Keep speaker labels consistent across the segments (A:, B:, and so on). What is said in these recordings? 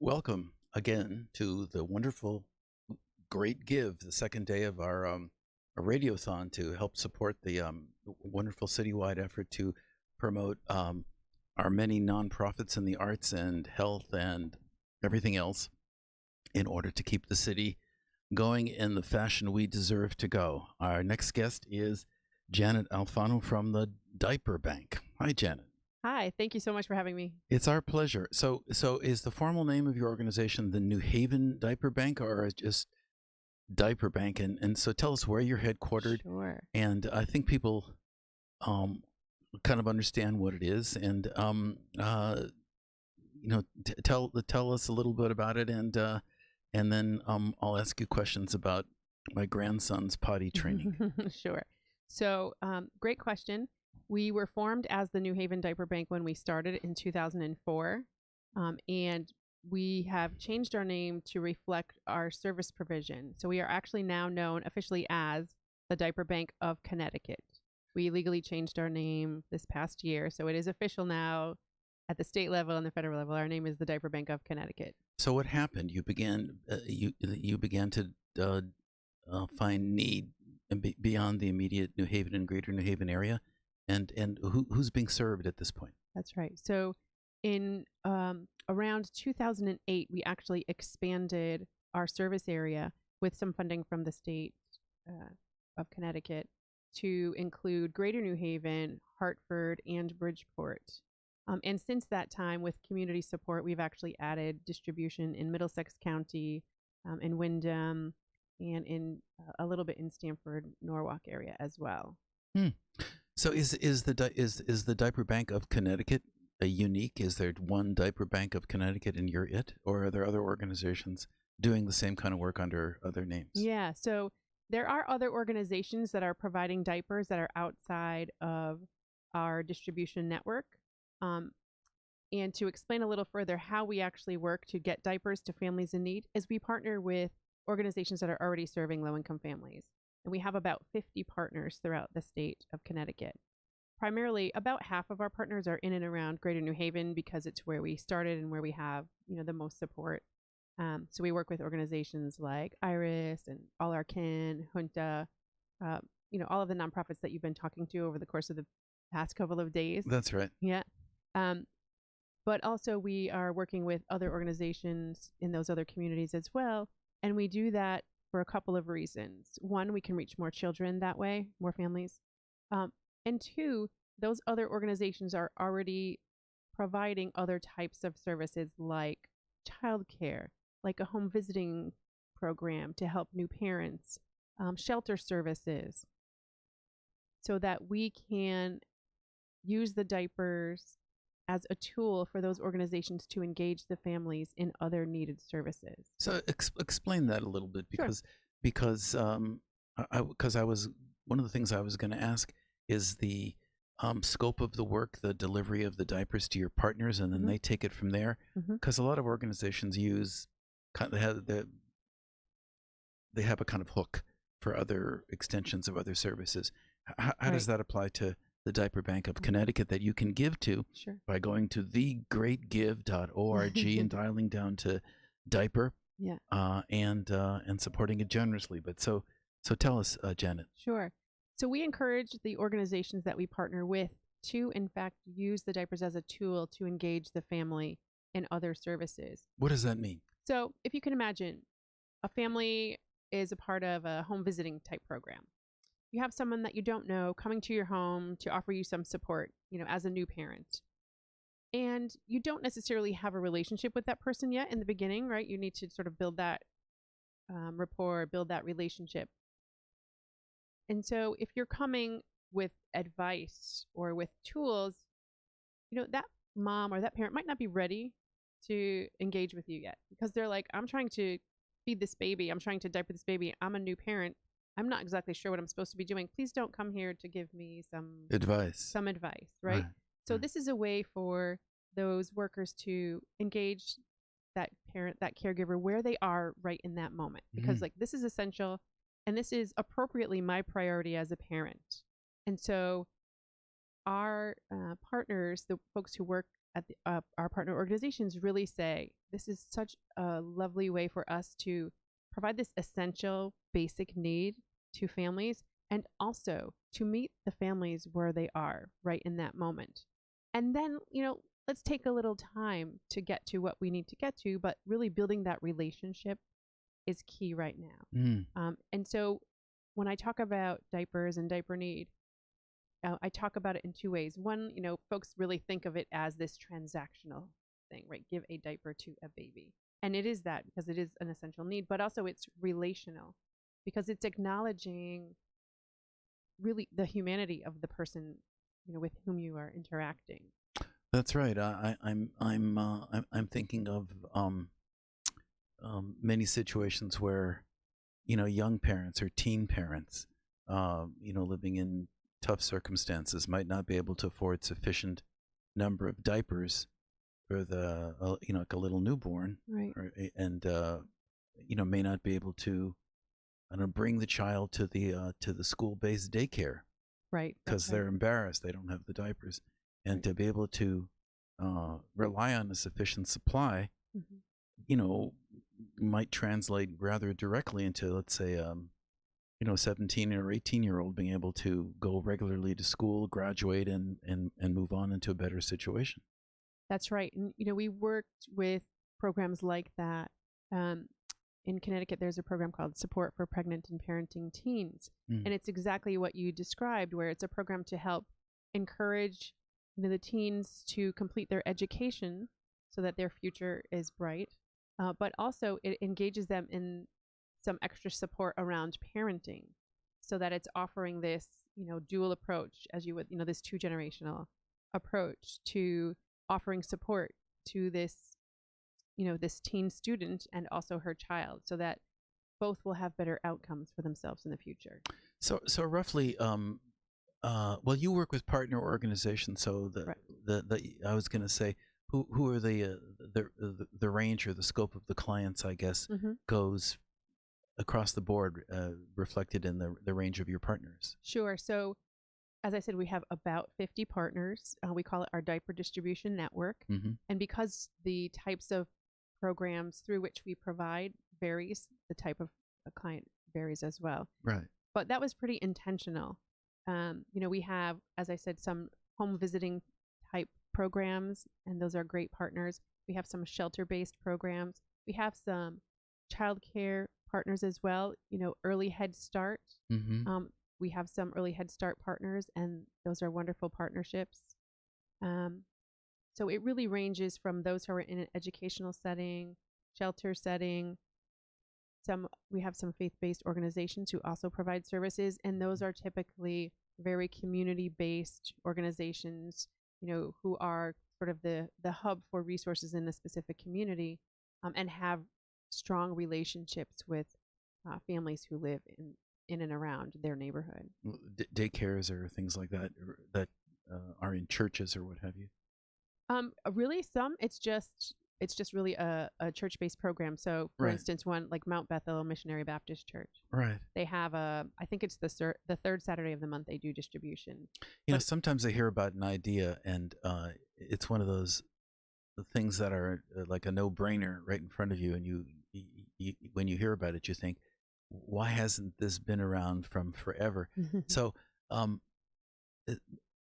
A: Welcome again to the wonderful Great Give, the second day of our radiothon to help support the wonderful citywide effort to promote our many nonprofits in the arts and health and everything else in order to keep the city going in the fashion we deserve to go. Our next guest is Janet Alfano from the Diaper Bank. Hi, Janet.
B: Hi, thank you so much for having me.
A: It's our pleasure. So is the formal name of your organization the New Haven Diaper Bank, or just Diaper Bank? And so tell us where you're headquartered.
B: Sure.
A: And I think people kind of understand what it is. And tell us a little bit about it, and then I'll ask you questions about my grandson's potty training.
B: Sure. So, great question. We were formed as the New Haven Diaper Bank when we started in 2004, and we have changed our name to reflect our service provision. So we are actually now known officially as the Diaper Bank of Connecticut. We legally changed our name this past year, so it is official now at the state level and the federal level. Our name is the Diaper Bank of Connecticut.
A: So what happened? You began to find need beyond the immediate New Haven and Greater New Haven area. And who's being served at this point?
B: That's right. So in around 2008, we actually expanded our service area with some funding from the state of Connecticut to include Greater New Haven, Hartford, and Bridgeport. And since that time, with community support, we've actually added distribution in Middlesex County, in Wyndham, and in a little bit in Stamford, Norwalk area as well.
A: So is the Diaper Bank of Connecticut unique? Is there one Diaper Bank of Connecticut and you're it? Or are there other organizations doing the same kind of work under other names?
B: Yeah, so there are other organizations that are providing diapers that are outside of our distribution network. And to explain a little further how we actually work to get diapers to families in need is we partner with organizations that are already serving low-income families. And we have about 50 partners throughout the state of Connecticut. Primarily, about half of our partners are in and around Greater New Haven because it's where we started and where we have, the most support. So we work with organizations like Iris and All Our Kin, Junta, all of the nonprofits that you've been talking to over the course of the past couple of days.
A: That's right.
B: Yeah. But also we are working with other organizations in those other communities as well. And we do that for a couple of reasons. One, we can reach more children that way, more families. And two, those other organizations are already providing other types of services like childcare, like a home visiting program to help new parents, shelter services, so that we can use the diapers as a tool for those organizations to engage the families in other needed services.
A: So explain that a little bit, because
B: Sure.
A: because I was one of the things I was going to ask is the scope of the work, the delivery of the diapers to your partners, and then they take it from there. Because a lot of organizations they have a kind of hook for other extensions of other services. How does that apply to the Diaper Bank of Connecticut that you can give to by going to thegreatgive.org and dialing down to Diaper, and supporting it generously. But so tell us, Janet.
B: Sure. So we encourage the organizations that we partner with to, in fact, use the diapers as a tool to engage the family in other services.
A: What does that mean?
B: So if you can imagine, a family is a part of a home visiting type program. You have someone that you don't know coming to your home to offer you some support, as a new parent. And you don't necessarily have a relationship with that person yet in the beginning, right? You need to sort of build that rapport, build that relationship. And so if you're coming with advice or with tools, that mom or that parent might not be ready to engage with you yet, because they're like, I'm trying to feed this baby. I'm trying to diaper this baby. I'm a new parent. I'm not exactly sure what I'm supposed to be doing. Please don't come here to give me some advice, right? So this is a way for those workers to engage that parent, that caregiver, where they are right in that moment. Because this is essential, and this is appropriately my priority as a parent. And so our partners, the folks who work our partner organizations really say this is such a lovely way for us to provide this essential basic need to families, and also to meet the families where they are right in that moment. And then, let's take a little time to get to what we need to get to, but really building that relationship is key right now.
A: Mm.
B: And so when I talk about diapers and diaper need, I talk about it in two ways. One, folks really think of it as this transactional thing, right? Give a diaper to a baby. And it is that because it is an essential need, but also it's relational because it's acknowledging really the humanity of the person, with whom you are interacting.
A: That's right. I'm thinking of many situations where young parents or teen parents, living in tough circumstances, might not be able to afford sufficient number of diapers for the like a little newborn,
B: Right.
A: and may not be able to, I don't know, bring the child to the school-based daycare
B: Right.
A: because they're embarrassed they don't have the diapers, and
B: Right.
A: to be able to rely on a sufficient supply,
B: Mm-hmm.
A: might translate rather directly into, let's say, 17 or 18-year-old being able to go regularly to school, graduate, and move on into a better situation.
B: That's right. And, we worked with programs like that. In Connecticut, there's a program called Support for Pregnant and Parenting Teens.
A: Mm.
B: And it's exactly what you described, where it's a program to help encourage the teens to complete their education so that their future is bright. But also it engages them in some extra support around parenting so that it's offering this, dual approach, as you would, this two-generational approach to offering support to this, this teen student and also her child so that both will have better outcomes for themselves in the future.
A: So roughly, well, you work with partner organizations, so
B: Right.
A: I was going to say, who are the range or the scope of the clients, I guess,
B: Mm-hmm.
A: goes across the board, reflected in the range of your partners.
B: Sure. So, as I said, we have about 50 partners. We call it our diaper distribution network.
A: Mm-hmm.
B: And because the types of programs through which we provide varies, the type of a client varies as well.
A: Right.
B: But that was pretty intentional. We have, as I said, some home visiting type programs, and those are great partners. We have some shelter-based programs. We have some childcare partners as well, early Head Start.
A: Mm-hmm.
B: We have some early Head Start partners, and those are wonderful partnerships. So it really ranges from those who are in an educational setting, shelter setting. We have some faith-based organizations who also provide services, and those are typically very community-based organizations, who are sort of the hub for resources in a specific community, and have strong relationships with families who live in and around their neighborhood.
A: Daycares or things like that that are in churches or what have you.
B: Really, it's just really a church-based program. So, for
A: Right.
B: instance, one like Mount Bethel Missionary Baptist Church,
A: Right.
B: they have I think it's the third Saturday of the month they do distribution.
A: Sometimes I hear about an idea, and it's one of those things that are like a no-brainer right in front of you, and you when you hear about it, you think, why hasn't this been around from forever? So,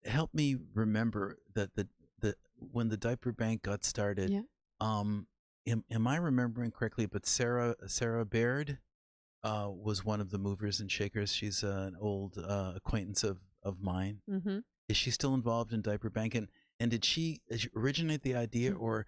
A: help me remember that the when the diaper bank got started.
B: Yeah.
A: Am I remembering correctly? But Sarah Baird was one of the movers and shakers. She's an old acquaintance of mine.
B: Mm-hmm.
A: Is she still involved in Diaper Bank? And did she originate the idea, or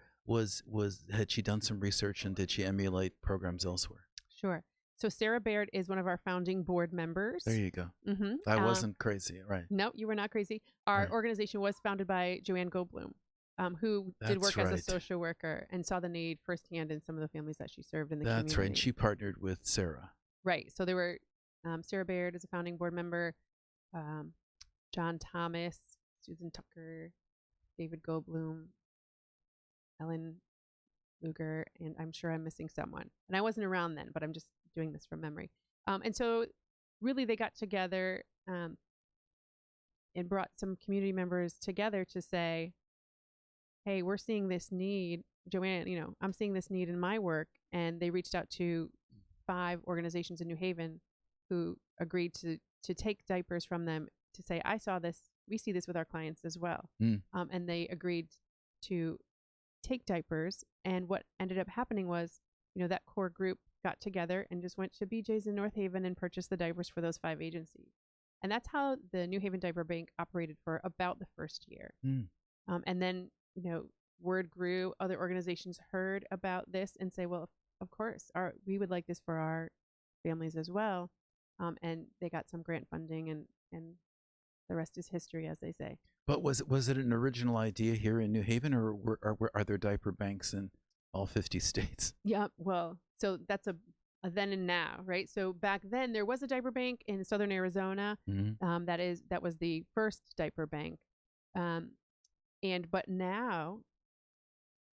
A: had she done some research and did she emulate programs elsewhere?
B: Sure. So Sarah Baird is one of our founding board members.
A: There you go.
B: Mm-hmm.
A: I wasn't crazy, right?
B: No, you were not crazy. Our
A: Right.
B: organization was founded by Joanne Goldblum, who did
A: That's
B: work as a
A: right.
B: social worker and saw the need firsthand in some of the families that she served in the community.
A: That's right. And she partnered with Sarah.
B: Right. So there were Sarah Baird is a founding board member, John Thomas, Susan Tucker, David Goldblum, Ellen Luger, and I'm sure I'm missing someone. And I wasn't around then, but I'm just doing this from memory. And so really they got together and brought some community members together to say, hey, we're seeing this need. Joanne, I'm seeing this need in my work. And they reached out to 5 organizations in New Haven who agreed to take diapers from them to say, I saw this. We see this with our clients as well.
A: Mm.
B: And they agreed to take diapers. And what ended up happening was, that core group got together and just went to BJ's in North Haven and purchased the diapers for those 5 agencies. And that's how the New Haven Diaper Bank operated for about the first year.
A: Mm.
B: And then, word grew. Other organizations heard about this and say, well, of course, we would like this for our families as well. And they got some grant funding, and the rest is history, as they say.
A: But was it an original idea here in New Haven, or are there diaper banks in all 50 states?
B: Yeah, well, so that's a then and now, right? So back then there was a diaper bank in southern Arizona.
A: Mm-hmm.
B: That was the first diaper bank. But now,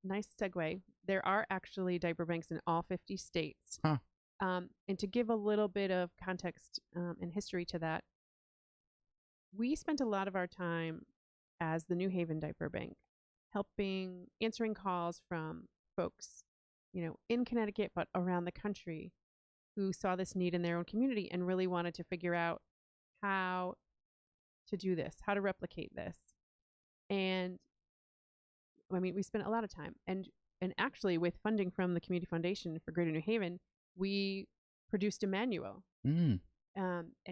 B: nice segue, there are actually diaper banks in all 50 states.
A: Huh.
B: And to give a little bit of context and history to that, we spent a lot of our time as the New Haven Diaper Bank answering calls from folks, in Connecticut, but around the country, who saw this need in their own community and really wanted to figure out how to do this, how to replicate this. And I mean, we spent a lot of time, and actually with funding from the Community Foundation for Greater New Haven, we produced a manual and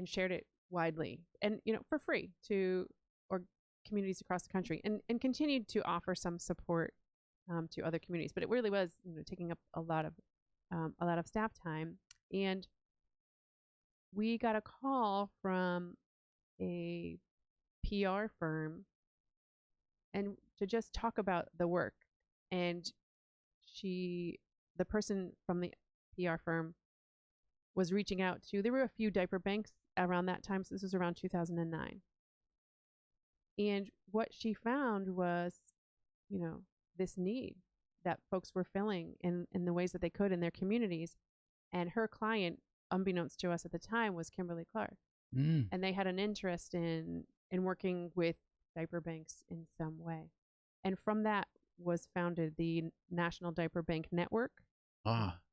B: shared it widely and, for free to communities across the country, and continued to offer some support to other communities. But it really was, taking up a lot of staff time. And we got a call from a PR firm and to just talk about the work. And the person from the PR firm was reaching out to, there were a few diaper banks around that time. So this was around 2009. And what she found was, this need that folks were filling in the ways that they could in their communities. And her client, unbeknownst to us at the time, was Kimberly Clark.
A: Mm.
B: And they had an interest in working with diaper banks in some way. And from that was founded the National Diaper Bank Network,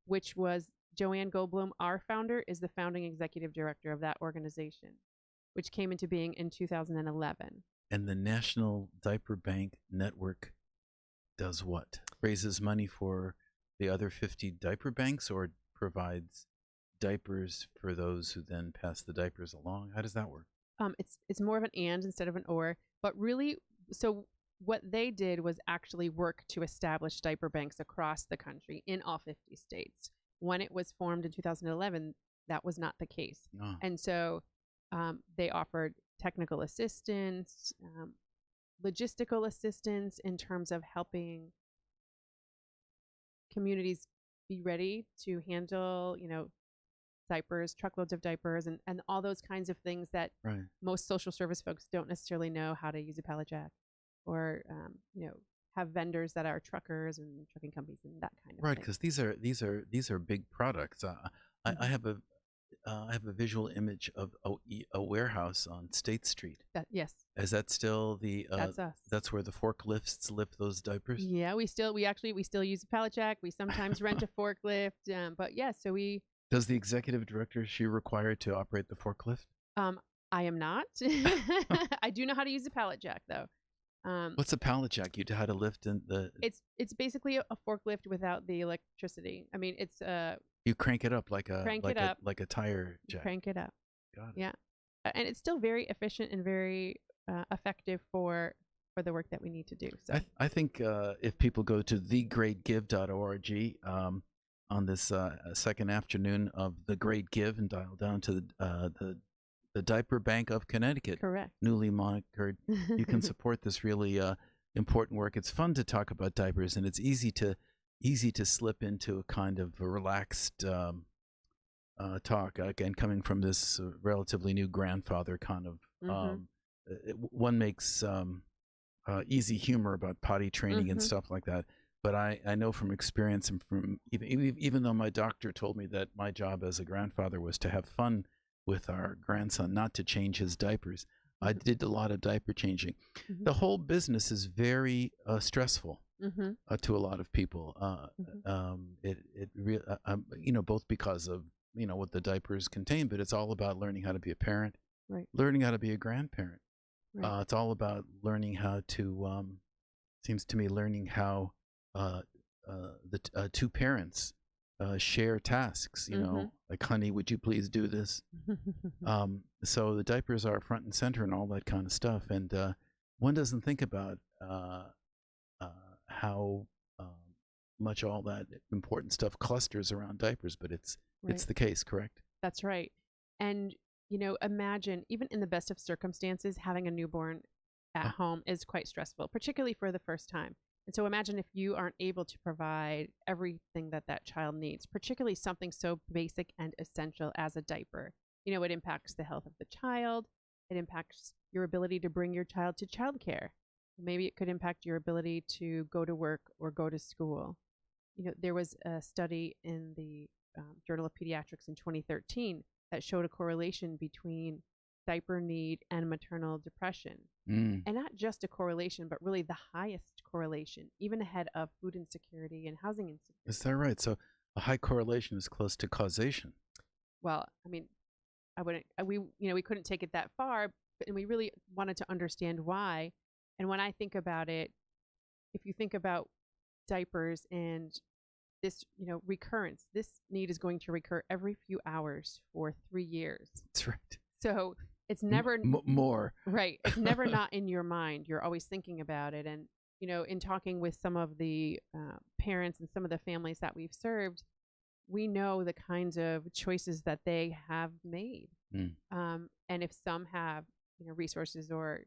B: which was Joanne Goldblum, our founder, is the founding executive director of that organization, which came into being in 2011.
A: And the National Diaper Bank Network does what? Raises money for the other 50 diaper banks, or provides diapers for those who then pass the diapers along? How does that work?
B: It's more of an and instead of an or. But really, so what they did was actually work to establish diaper banks across the country in all 50 states. When it was formed in 2011, that was not the case.
A: Oh.
B: And so they offered technical assistance, logistical assistance in terms of helping communities be ready to handle, diapers, truckloads of diapers, and all those kinds of things that
A: Right.
B: most social service folks don't necessarily know how to use a pallet jack, or have vendors that are truckers and trucking companies and that kind of
A: Right,
B: thing.
A: because these are big products. I have a visual image of a warehouse on State Street.
B: Yes,
A: Is that still
B: that's us.
A: that's where the forklifts lift those diapers?
B: Yeah, we still use a pallet jack. We sometimes rent a forklift, but yeah. So
A: Does the executive director, is she required to operate the forklift?
B: I am not. I do know how to use a pallet jack though.
A: What's a pallet jack? You know how to lift in the?
B: It's basically a forklift without the electricity. I mean, it's
A: You crank it up like
B: a
A: tire jack.
B: Crank it up.
A: Got it.
B: Yeah, and it's still very efficient and very effective for the work that we need to do. So
A: I think if people go to thegreatgive.org on this second afternoon of the Great Give and dial down to the Diaper Bank of Connecticut,
B: correct,
A: newly monikered, you can support this really important work. It's fun to talk about diapers, and it's easy to slip into a kind of a relaxed talk. Again, coming from this relatively new grandfather kind of, one makes easy humor about potty training and stuff like that. But I know from experience, and from even though my doctor told me that my job as a grandfather was to have fun with our grandson, not to change his diapers, I did a lot of diaper changing.
B: Mhm.
A: The whole business is very stressful
B: Mhm.
A: to a lot of people.
B: Mhm.
A: Both because of what the diapers contain, but it's all about learning how to be a parent,
B: Right.
A: learning how to be a grandparent.
B: Right.
A: It's all about learning how to. Seems to me learning how uh, the two parents share tasks.
B: Mhm.
A: Like, honey, would you please do this? So the diapers are front and center and all that kind of stuff, and one doesn't think about uh, how much all that important stuff clusters around diapers, but it's
B: Right.
A: the case, correct?
B: That's right. And, imagine even in the best of circumstances, having a newborn at
A: Uh,
B: home is quite stressful, particularly for the first time. And so imagine if you aren't able to provide everything that that child needs, particularly something so basic and essential as a diaper. It impacts the health of the child. It impacts your ability to bring your child to childcare. Maybe it could impact your ability to go to work or go to school. There was a study in the Journal of Pediatrics in 2013 that showed a correlation between diaper need and maternal depression.
A: mm,
B: And not just a correlation, but really the highest correlation, even ahead of food insecurity and housing
A: is
B: insecurity.
A: that right? So a high correlation is close to causation.
B: Well, I mean, I wouldn't, we couldn't take it that far, and we really wanted to understand why. And when I think about it, if you think about diapers and this, recurrence, this need is going to recur every few hours for 3 years.
A: That's right.
B: So it's never
A: More.
B: right. It's never not in your mind. You're always thinking about it. And, in talking with some of the parents and some of the families that we've served, we know the kinds of choices that they have made.
A: Mm.
B: And if some have, resources or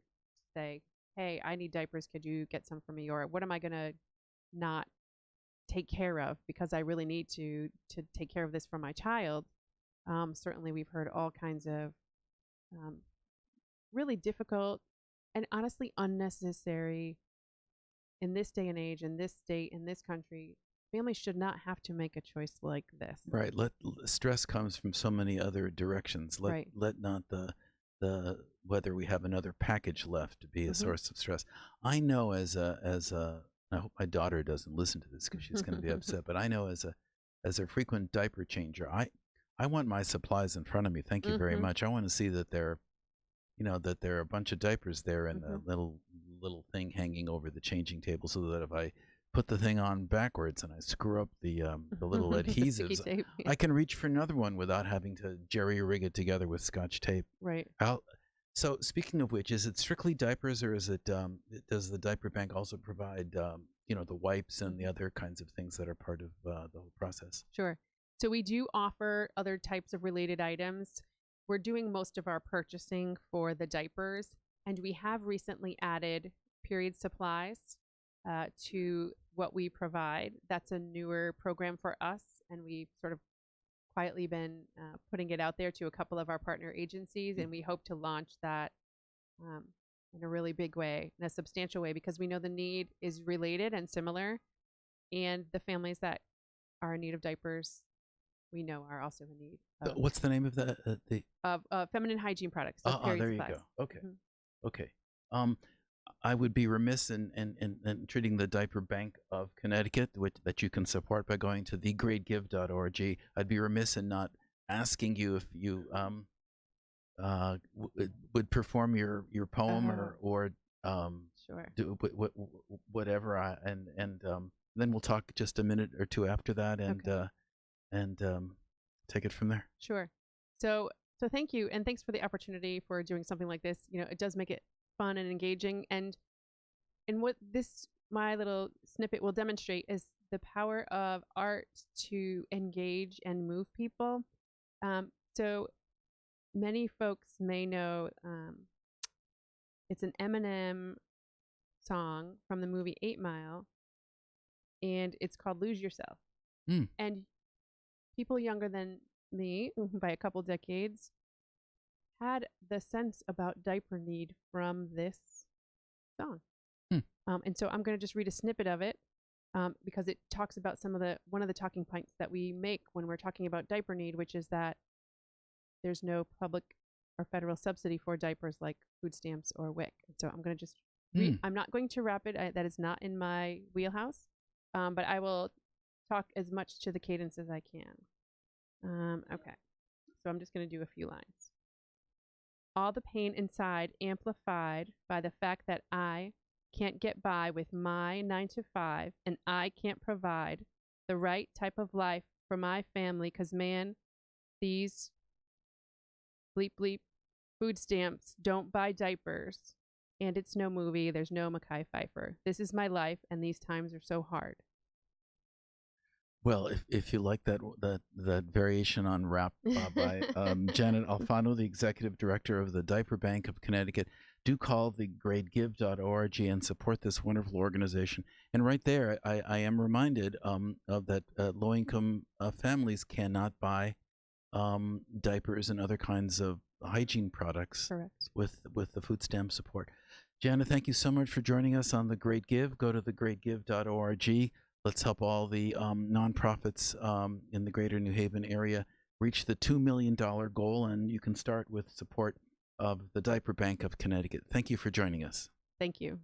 B: say, hey, I need diapers. Could you get some for me? Or what am I going to not take care of because I really need to take care of this for my child. Certainly, we've heard all kinds of um, really difficult and honestly unnecessary in this day and age, in this state, in this country. Families should not have to make a choice like this.
A: Right. Stress comes from so many other directions. Let
B: Right.
A: let not the whether we have another package left to be a
B: Mm-hmm.
A: source of stress. I know as a I hope my daughter doesn't listen to this because she's going to be upset. But I know as a frequent diaper changer, I want my supplies in front of me. Thank you very
B: Mm-hmm.
A: much. I want to see that there are a bunch of diapers there and
B: Mm-hmm.
A: a little thing hanging over the changing table, so that if I put the thing on backwards and I screw up the little
B: The sticky
A: adhesives,
B: tape. Yeah.
A: I can reach for another one without having to jerry rig it together with Scotch tape.
B: Right.
A: How, so speaking of which, is it strictly diapers, or is it does the diaper bank also provide the wipes and the
B: Mm-hmm.
A: other kinds of things that are part of the whole process?
B: Sure. So we do offer other types of related items. We're doing most of our purchasing for the diapers, and we have recently added period supplies to what we provide. That's a newer program for us, and we've sort of quietly been putting it out there to a couple of our partner agencies, and we hope to launch that um, in a really big way, in a substantial way, because we know the need is related and similar, and the families that are in need of diapers we know are also in need
A: What's the name of the?
B: feminine hygiene products, so period
A: There you
B: supplies.
A: go. Okay.
B: Mhm.
A: Okay. Um, I would be remiss in treating the Diaper Bank of Connecticut, that you can support by going to thegreatgive.org. I'd be remiss in not asking you if you would perform your poem
B: Oh,
A: or
B: sure.
A: do whatever. Then we'll talk just a minute or two after that,
B: Okay.
A: and take it from there.
B: Sure. So thank you, and thanks for the opportunity for doing something like this. It does make it fun and engaging, and what this my little snippet will demonstrate is the power of art to engage and move people. So many folks may know it's an Eminem song from the movie 8 Mile, and it's called "Lose Yourself."
A: Mm.
B: And people younger than me by a couple decades had the sense about diaper need from this song.
A: Mm.
B: And so I'm going to just read a snippet of it because it talks about one of the talking points that we make when we're talking about diaper need, which is that there's no public or federal subsidy for diapers like food stamps or WIC. So I'm going to just
A: Hmm.
B: I'm not going to wrap it. That is not in my wheelhouse, but I will talk as much to the cadence as I can. Okay, so I'm just going to do a few lines. All the pain inside amplified by the fact that I can't get by with my 9 to 5 and I can't provide the right type of life for my family because, man, these bleep bleep food stamps don't buy diapers. And it's no movie. There's no Mekhi Phifer. This is my life, and these times are so hard.
A: Well, if you like that variation on rap by Janet Alfano, the executive director of the Diaper Bank of Connecticut, do call the greatgive.org and support this wonderful organization. And right there, I am reminded of that low-income families cannot buy diapers and other kinds of hygiene products.
B: Correct.
A: with the food stamp support. Jana, thank you so much for joining us on The Great Give. Go to thegreatgive.org. Let's help all the nonprofits in the greater New Haven area reach the $2 million goal, and you can start with support of the Diaper Bank of Connecticut. Thank you for joining us.
B: Thank you.